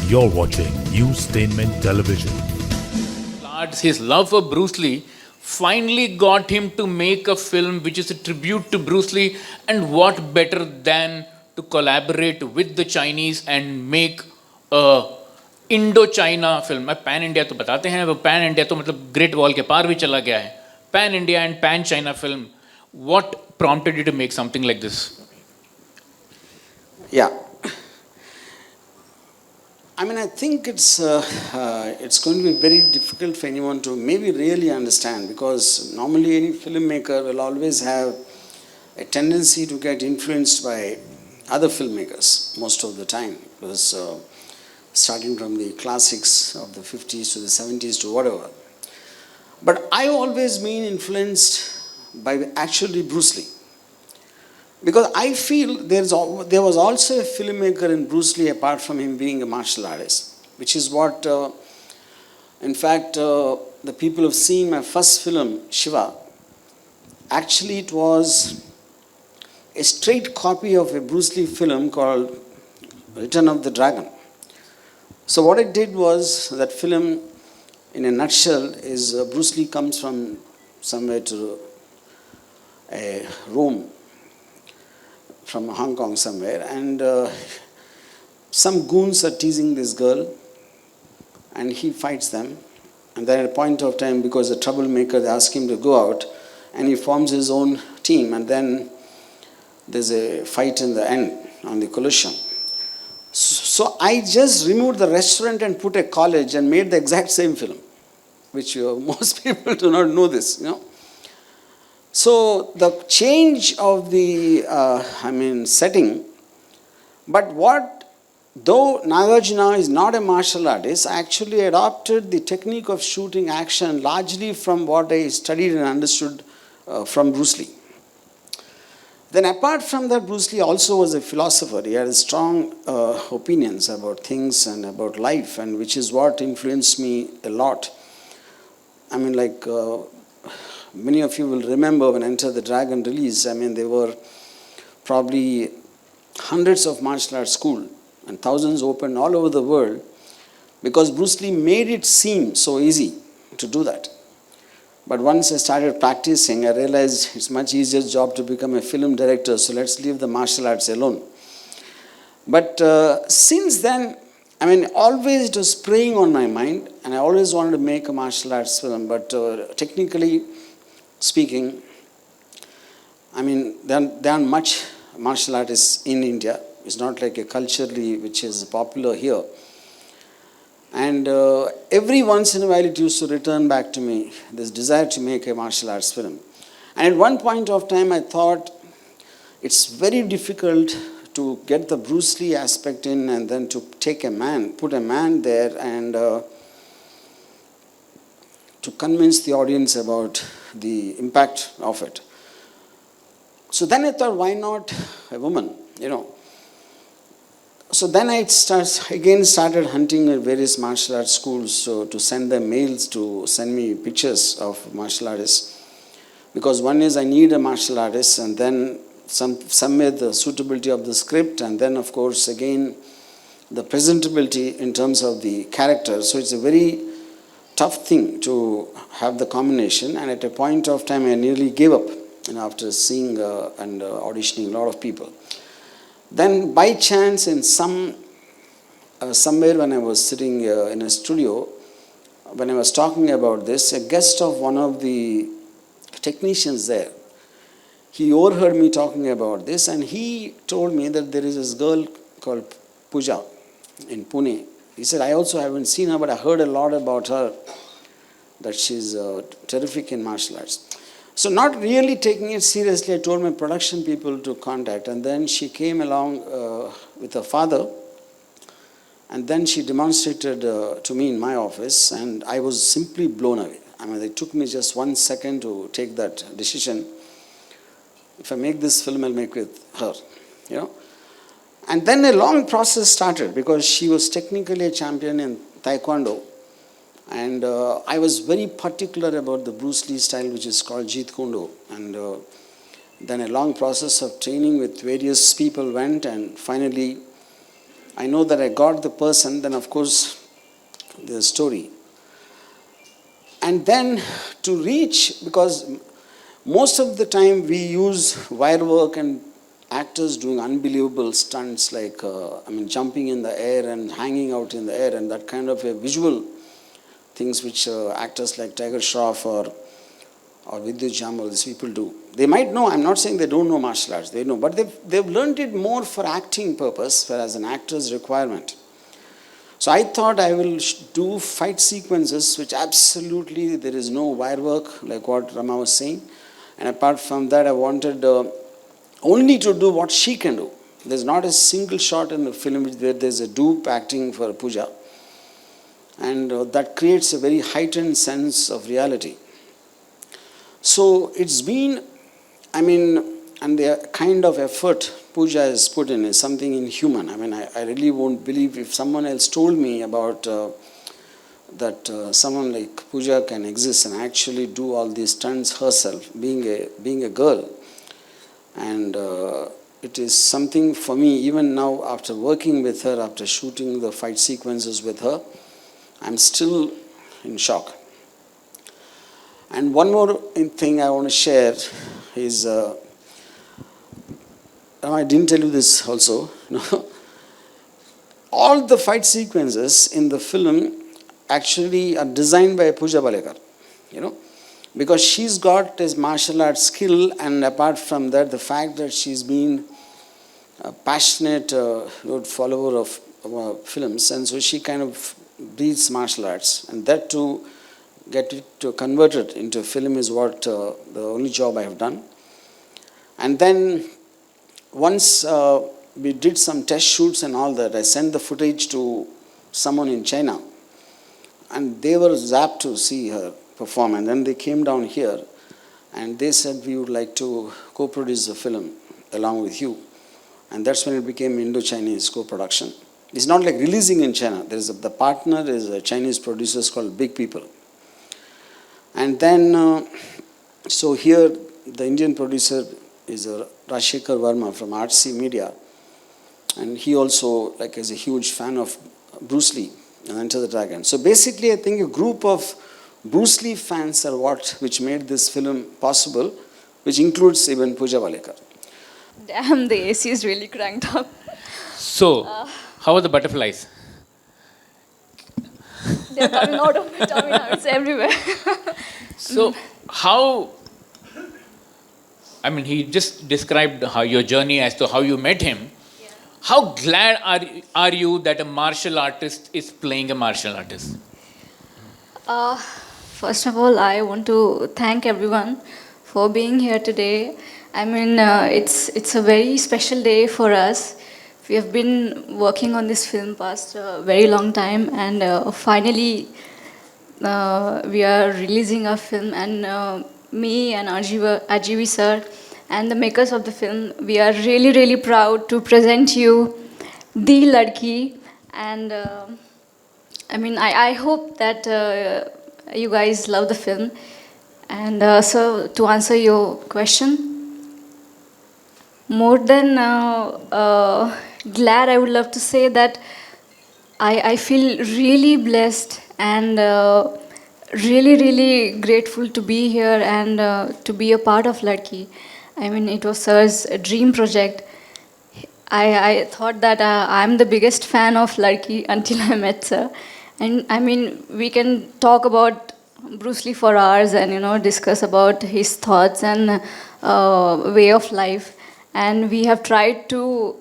You're watching Newstainment Television. His love for Bruce Lee finally got him to make a film which is a tribute to Bruce Lee, and what better than to collaborate with the Chinese and make a Indo-China film. मैं pan India तो बताते हैं, वो pan India तो मतलब great wall के पार भी चला गया है. Pan India and pan China film. What prompted you to make something like this? Yeah. I mean, I think it's going to be very difficult for anyone to maybe really understand, because normally any filmmaker will always have a tendency to get influenced by other filmmakers most of the time, because starting from the classics of the 50s to the 70s to whatever. But I always been influenced by actually Bruce Lee. Because I feel there was also a filmmaker in Bruce Lee apart from him being a martial artist, which is what, in fact, the people have seen my first film, Shiva. Actually, it was a straight copy of a Bruce Lee film called Return of the Dragon. So what I did was, that film, in a nutshell, is Bruce Lee comes from somewhere to Rome, from Hong Kong somewhere, and some goons are teasing this girl, and he fights them. And then at a point of time, because the troublemaker, they ask him to go out, and he forms his own team, and then there's a fight in the end on the Colosseum. So I just removed the restaurant and put a college and made the exact same film, which most people do not know this, you know. So the change of the, setting, but though Nagarjuna is not a martial artist, I actually adopted the technique of shooting action largely from what I studied and understood from Bruce Lee. Then apart from that, Bruce Lee also was a philosopher. He had strong opinions about things and about life, and which is what influenced me a lot. I mean, like, many of you will remember when Enter the Dragon released, I mean, there were probably hundreds of martial arts schools and thousands opened all over the world, because Bruce Lee made it seem so easy to do that. But once I started practicing, I realized it's much easier job to become a film director, so let's leave the martial arts alone. But since then, I mean, always it was preying on my mind, and I always wanted to make a martial arts film, but technically speaking, I mean, there aren't much martial artists in India. It's not like a culturally which is popular here. And every once in a while it used to return back to me, this desire to make a martial arts film. And at one point of time I thought it's very difficult to get the Bruce Lee aspect in, and then to take a man, put a man there, and to convince the audience about the impact of it. So then I thought, why not a woman, you know? So then I started hunting at various martial arts schools to send them mails to send me pictures of martial artists. Because one is I need a martial artist, and then somewhere the suitability of the script, and then of course again the presentability in terms of the character. So it's a very tough thing to have the combination, and at a point of time I nearly gave up, you know, after seeing and auditioning a lot of people. Then by chance in somewhere when I was sitting in a studio, when I was talking about this, a guest of one of the technicians there, he overheard me talking about this, and he told me that there is this girl called Pooja in Pune. He said, I also haven't seen her, but I heard a lot about her, that she's terrific in martial arts. So not really taking it seriously, I told my production people to contact, and then she came along with her father, and then she demonstrated to me in my office, and I was simply blown away. I mean, it took me just 1 second to take that decision. If I make this film, I'll make with her, you know. And then a long process started, because she was technically a champion in Taekwondo. And I was very particular about the Bruce Lee style, which is called Jeet Kune Do. And then a long process of training with various people went, and finally I know that I got the person, then of course the story. And then to reach, because most of the time we use wire work and actors doing unbelievable stunts like, jumping in the air and hanging out in the air and that kind of a visual things which actors like Tiger Shroff or Vidyut Jamal, these people do. They might know, I'm not saying they don't know martial arts, they know, but they've learned it more for acting purpose, as an actor's requirement. So I thought I will do fight sequences which absolutely there is no wire work, like what Rama was saying. And apart from that, I wanted only to do what she can do. There's not a single shot in the film where there's a dupe acting for puja. And that creates a very heightened sense of reality. So it's been, and the kind of effort puja has put in is something inhuman. I really won't believe if someone else told me about that someone like Pooja can exist and actually do all these stunts herself, being a girl. And it is something for me, even now after working with her, after shooting the fight sequences with her, I'm still in shock. And one more thing I want to share is, I didn't tell you this also, all the fight sequences in the film actually are designed by Pooja Balekar, because she's got this martial arts skill, and apart from that, the fact that she's been a passionate follower of films, and so she kind of breathes martial arts, and that to get it to convert it into a film is what the only job I have done. And then once we did some test shoots and all that, I sent the footage to someone in China, and they were zapped to see her perform. And then they came down here and they said, we would like to co-produce the film along with you. And that's when it became Indo-Chinese co-production. It's not like releasing in China. The partner is a Chinese producer called Big People. And then, so here the Indian producer is Gopal Varma from RC Media. And he also is a huge fan of Bruce Lee and Enter the Dragon. So basically, I think a group of Bruce Lee fans are which made this film possible, which includes even Pooja Balekar. Damn, the AC is really cranked up. So, how are the butterflies? They're coming out of my tummy now, it's everywhere. So, how, he just described how your journey as to how you met him. Yeah. How glad are you that a martial artist is playing a martial artist? First of all, I want to thank everyone for being here today. It's a very special day for us. We have been working on this film past a very long time, and finally we are releasing our film. And me and RGV sir and the makers of the film, we are really, really proud to present you The Ladki. And I hope that you guys love the film. And so to answer your question, more than glad, I would love to say that I feel really blessed and really, really grateful to be here and to be a part of Ladki. It was Sir's dream project. I thought that I'm the biggest fan of Ladki until I met Sir. And we can talk about Bruce Lee for hours and, discuss about his thoughts and way of life. And we have tried to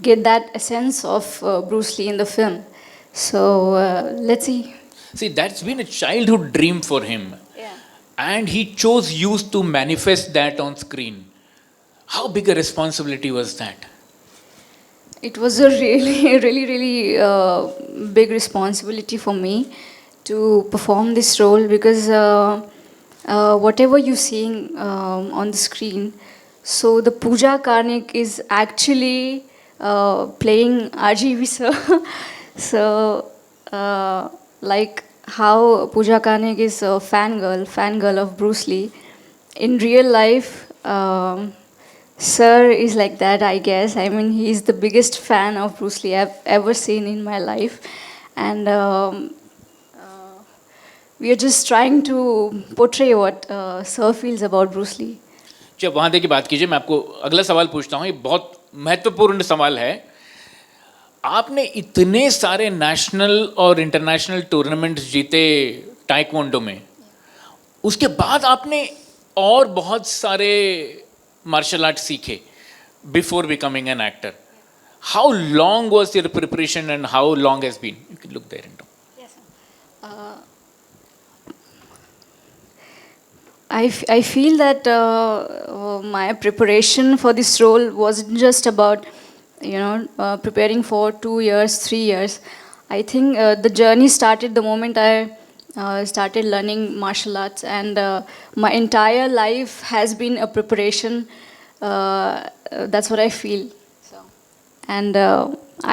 get that essence of Bruce Lee in the film. So let's see. See, that's been a childhood dream for him. Yeah. And he chose you to manifest that on screen. How big a responsibility was that? It was a really, really, really big responsibility for me to perform this role, because whatever you're seeing on the screen, so the Pooja Karnik is actually playing RGV sir. So like how Pooja Karnik is a fangirl of Bruce Lee, in real life Sir is like that, I guess. I mean, he's the biggest fan of Bruce Lee I've ever seen in my life. And we are just trying to portray what Sir feels about Bruce Lee. जब वहाँ की बात कीजिए, मैं आपको अगला सवाल पूछता हूँ। ये बहुत महत्वपूर्ण सवाल है। आपने इतने सारे नेशनल और इंटरनेशनल टूर्नामेंट्स जीते टाइक्वांडो में, उसके बाद आपने और बहुत सारे मार्शल आर्ट सीखे before becoming an actor. How long was your preparation and how long has been? You can look there into. I feel that my preparation for this role wasn't just about, preparing for 2 years, 3 years. I think the journey started the moment I started learning martial arts, and my entire life has been a preparation. That's what I feel. So, and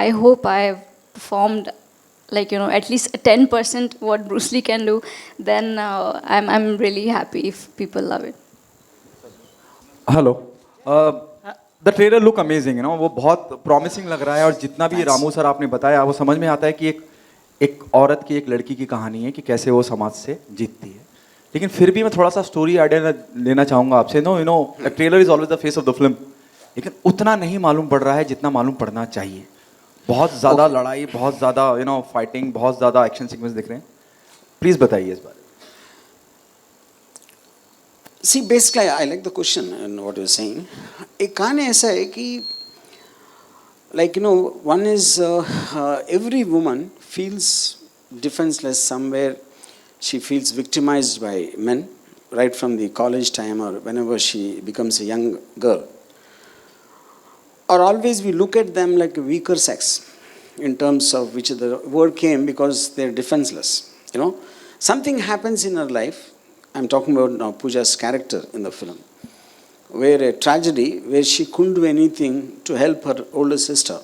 I hope I've performed at least 10% what Bruce Lee can do. Then I'm really happy if people love it. Hello. The trailer look amazing, वो बहुत promising लग रहा है. और जितना भी Ramu sir आपने बताया, वो समझ में आता है कि एक औरत की, एक लड़की की कहानी है कि कैसे वो समाज से जीतती है. लेकिन फिर भी मैं थोड़ा सा स्टोरी आइडिया लेना चाहूँगा आपसे. The trailer is always the face of the film, लेकिन उतना नहीं मालूम पड़ रहा है जितना मालूम पड़ना चाहिए. बहुत ज़्यादा लड़ाई, बहुत ज़्यादा फाइटिंग, बहुत ज़्यादा एक्शन सीक्वेंस दिख रहे हैं. प्लीज़ बताइए इस बारे में. See, basically, I like the question and what you're saying. एक कहानी ऐसा है कि one is every woman feels defenseless somewhere. She feels victimized by men right from the college time or whenever she becomes a young girl. Or always we look at them like a weaker sex in terms of which the word came because they're defenseless. Something happens in her life. I'm talking about now Pooja's character in the film, where a tragedy where she couldn't do anything to help her older sister.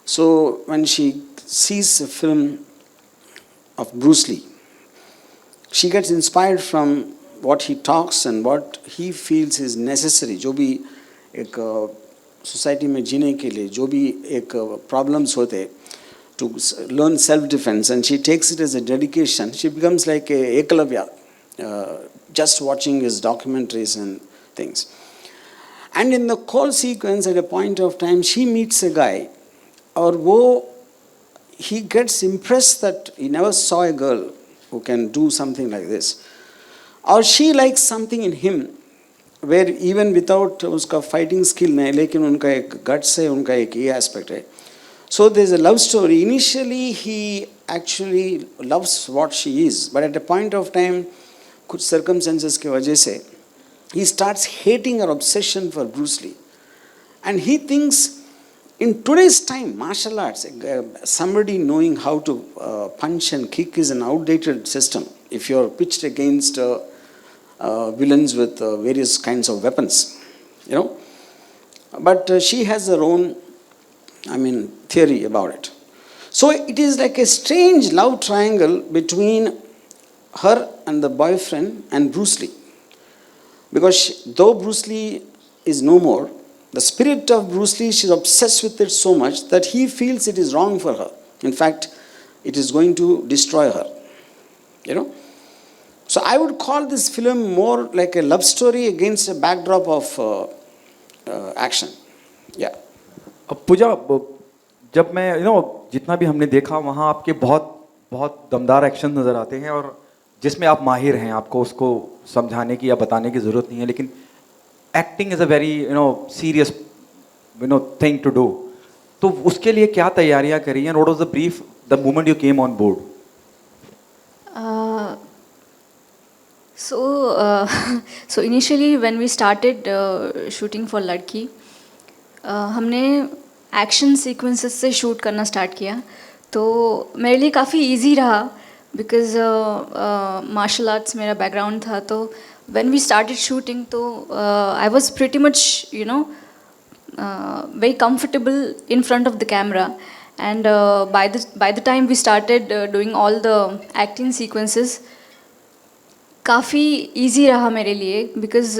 So when she sees a film of Bruce Lee, she gets inspired from what he talks and what he feels is necessary. जो भी एक society में जीने के लिए जो भी एक प्रॉब्लम्स होते, to learn self-defense, and she takes it as a dedication. She becomes like a Ekalavya, just watching his documentaries and things. And in the call sequence, at a point of time, she meets a guy, or he gets impressed that he never saw a girl who can do something like this. Or she likes something in him, where even without uska fighting skill nahi, lekin unka ek guts hai, unka ek ye aspect hai. So there's a love story. Initially he actually loves what she is, but at a point of time, kuch circumstances ke wajah se, he starts hating her obsession for Bruce Lee. And he thinks in today's time, martial arts, somebody knowing how to punch and kick is an outdated system. If you're pitched against villains with various kinds of weapons, But she has her own, theory about it. So it is like a strange love triangle between her and the boyfriend and Bruce Lee. Because though Bruce Lee is no more, the spirit of Bruce Lee, she's obsessed with it so much that he feels it is wrong for her. In fact, it is going to destroy her. So I would call this film more like a love story against a backdrop of action. Yeah. अब पूजा, जब मैं जितना भी हमने देखा वहाँ आपके बहुत बहुत दमदार एक्शन नज़र आते हैं, और जिसमें आप माहिर हैं, आपको उसको समझाने की या बताने की ज़रूरत नहीं है. लेकिन acting is a very serious thing to do. तो उसके लिए क्या तैयारियां करी हैं? What was the brief the moment you came on board? So initially when we started shooting for ladki, हमने एक्शन सीक्वेंसेस से शूट करना स्टार्ट किया. तो मेरे लिए काफ़ी इजी रहा बिकॉज मार्शल आर्ट्स मेरा बैकग्राउंड था. तो व्हेन वी स्टार्टेड शूटिंग, तो I was pretty much very comfortable in front of the camera, and by the time we started doing all the acting sequences, काफ़ी easy रहा मेरे लिए because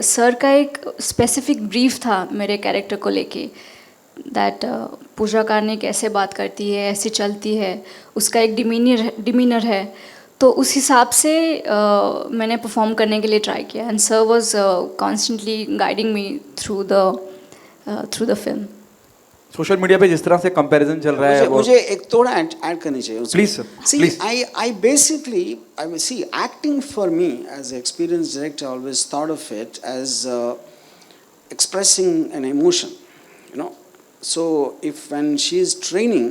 sir का एक स्पेसिफिक ब्रीफ था मेरे character को लेके दैट पूजा कारनी कैसे बात करती है, ऐसे चलती है, उसका एक डिमीनर है, तो उस हिसाब से मैंने परफॉर्म करने के लिए ट्राई किया and sir was constantly guiding me through the film. Social media पे जिस तरह से कंपैरिजन चल रहा है मुझे एक थोड़ा ऐड करनी चाहिए. Please sir, See, please. I basically, I mean, see, acting for me as an experienced director, I always thought of it as expressing an emotion, you know. So if when she is training,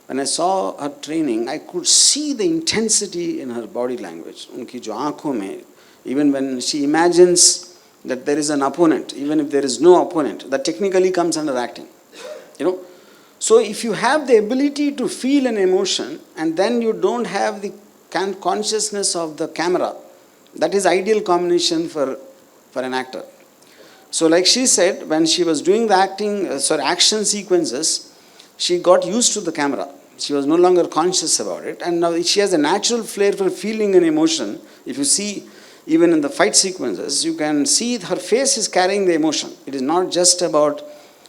when I saw her training, I could see the intensity in her body language. उनकी जो आँखों में, even when she imagines that there is an opponent, even if there is no opponent, that technically comes under acting. You know, so if you have the ability to feel an emotion and then you don't have the consciousness of the camera, that is ideal combination for an actor. So like she said, when she was doing the action sequences, she got used to the camera. She was no longer conscious about it, and now she has a natural flair for feeling an emotion. If you see, even in the fight sequences, you can see her face is carrying the emotion. It is not just about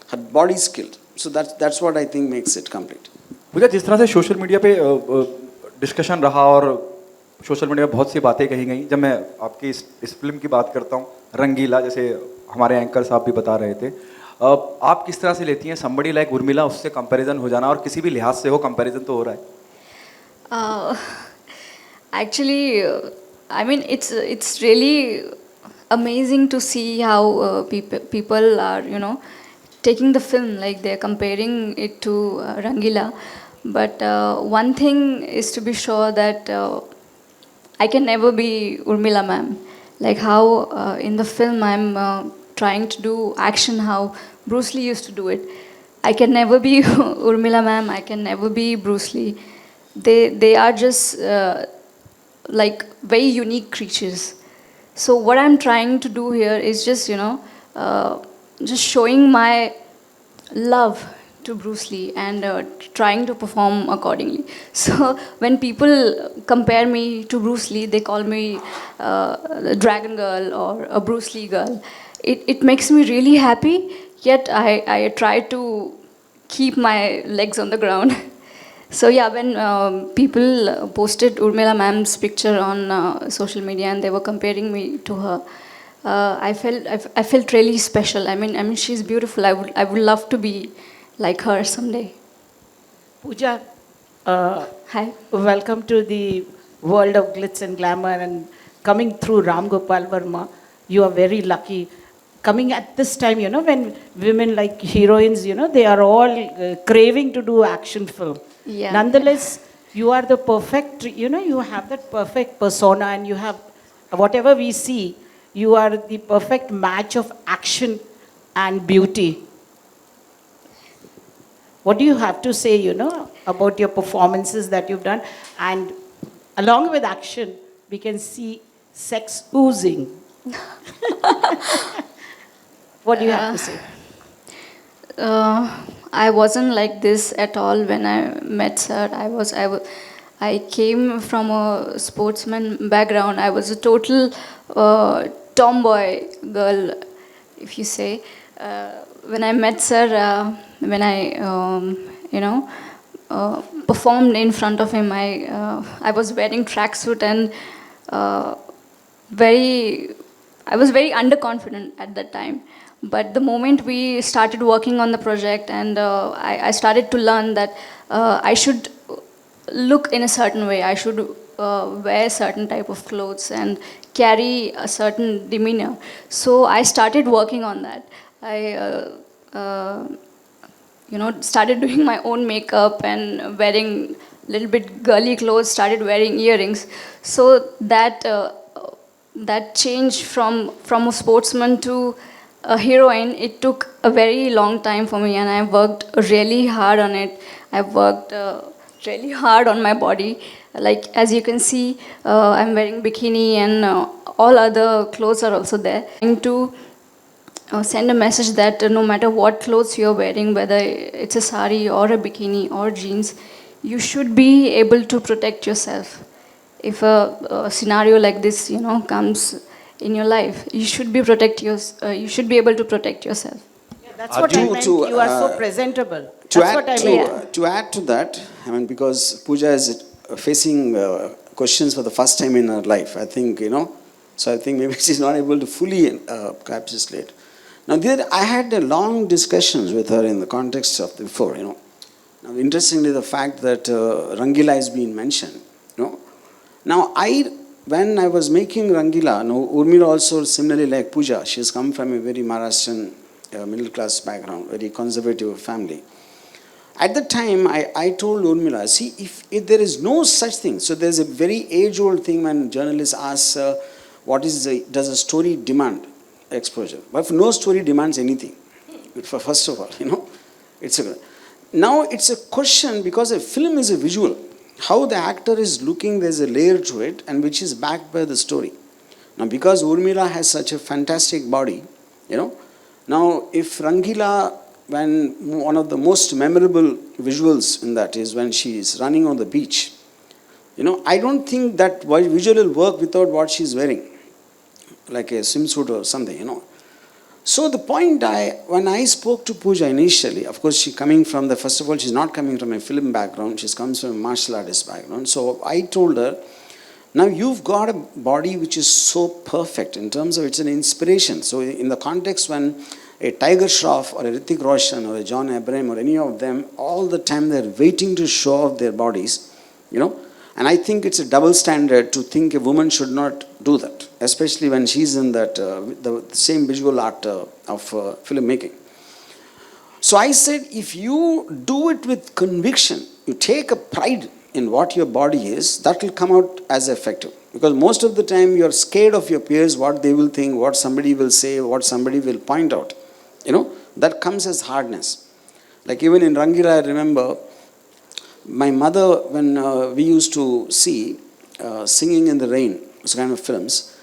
her body skill. So that's what I think makes it complete. पूजा, जिस तरह से social media पे discussion रहा और social media पे बहुत सी बातें कही गई, जब मैं आपकी इस फिल्म की बात करता हूँ, रंगीला, जैसे हमारे एंकर साहब भी बता रहे थे, आप किस तरह से लेती हैं somebody like उर्मिला, उससे कंपैरिजन हो जाना, और किसी भी लिहाज से हो कंपैरिजन तो हो रहा है? Actually, I mean, it's really amazing to see how people are, you know, taking the film, like they're comparing it to Rangila. But one thing is to be sure that I can never be Urmila ma'am. Like how in the film I'm trying to do action, how Bruce Lee used to do it. I can never be Urmila ma'am, I can never be Bruce Lee. They are just like very unique creatures. So what I'm trying to do here is just, you know, just showing my love to Bruce Lee and trying to perform accordingly. So when people compare me to Bruce Lee, they call me the Dragon Girl or a Bruce Lee girl. It makes me really happy, yet I try to keep my legs on the ground. So yeah, when people posted Urmila ma'am's picture on social media and they were comparing me to her, I felt really special. I mean, she's beautiful. I would love to be like her someday. Pooja, Hi. welcome to the world of glitz and glamour, and coming through Ram Gopal Varma, you are very lucky. Coming at this time, you know, when women like heroines, you know, they are all craving to do action film. Yeah. Nonetheless, you are the perfect, you know, you have that perfect persona, and you have, whatever we see, you are the perfect match of action and beauty. What do you have to say, you know, about your performances that you've done? And along with action, we can see sex oozing. What do you have to say? I wasn't like this at all when I met sir. I came from a sportsman background. I was a total tomboy girl, if you say. When I met sir, when I, you know, performed in front of him, I was wearing tracksuit and I was very underconfident at that time. But the moment we started working on the project and I started to learn that I should look in a certain way, I should wear certain type of clothes and carry a certain demeanor. So I started working on that. I, you know, started doing my own makeup and wearing little bit girly clothes, started wearing earrings. So that change from a sportsman to a heroine, it took a very long time for me, and I worked really hard on it. I worked really hard on my body. Like as you can see, I'm wearing bikini and all other clothes are also there. Trying to send a message that no matter what clothes you're wearing, whether it's a sari or a bikini or jeans, you should be able to protect yourself. if a scenario like this, comes in your life, you should be you should be able to protect yourself. Yeah, that's what I meant. You are so presentable. That's what I meant. To add to that, I mean, because Pooja is facing questions for the first time in her life, I think, so I think maybe she's not able to fully encapsulate. Now, I had a long discussions with her in the context of before, Now, interestingly, the fact that Rangila is being mentioned, Now, when I was making Rangila, Urmila also similarly like Pooja, she's come from a very Maharashtrian middle class background, very conservative family. At the time, I told Urmila, see, if there is no such thing, so there's a very age-old thing when journalists ask, does a story demand exposure? But if no story demands anything, first of all, now it's a question because a film is a visual. How the actor is looking, there's a layer to it, and which is backed by the story. Now, because Urmila has such a fantastic body, now if Rangila, when one of the most memorable visuals in that is when she is running on the beach, I don't think that visual will work without what she's wearing, like a swimsuit or something, So the point when I spoke to Pooja initially, of course she coming from first of all, she's not coming from a film background, she comes from a martial artist background. So I told her, now you've got a body which is so perfect in terms of it's an inspiration. So in the context when a Tiger Shroff or a Hrithik Roshan or a John Abraham or any of them, all the time they're waiting to show off their bodies, And I think it's a double standard to think a woman should not do that, especially when she's in that the same visual art of filmmaking. So I said, if you do it with conviction, you take a pride in what your body is, that will come out as effective. Because most of the time you're scared of your peers, what they will think, what somebody will say, what somebody will point out. That comes as hardness. Like even in Rangila, I remember, my mother, when we used to see Singing in the Rain, those kind of films,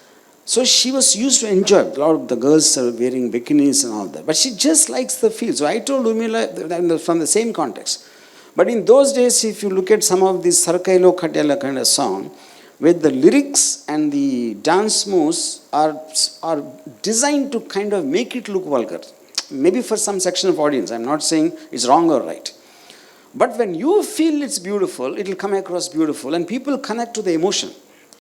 so she was used to enjoy. A lot of the girls are wearing bikinis and all that. But she just likes the feel. So I told Urmila from the same context. But in those days, if you look at some of these Sarkailo Khatela kind of song, where the lyrics and the dance moves are designed to kind of make it look vulgar. Maybe for some section of audience. I'm not saying it's wrong or right. But when you feel it's beautiful, it will come across beautiful and people connect to the emotion.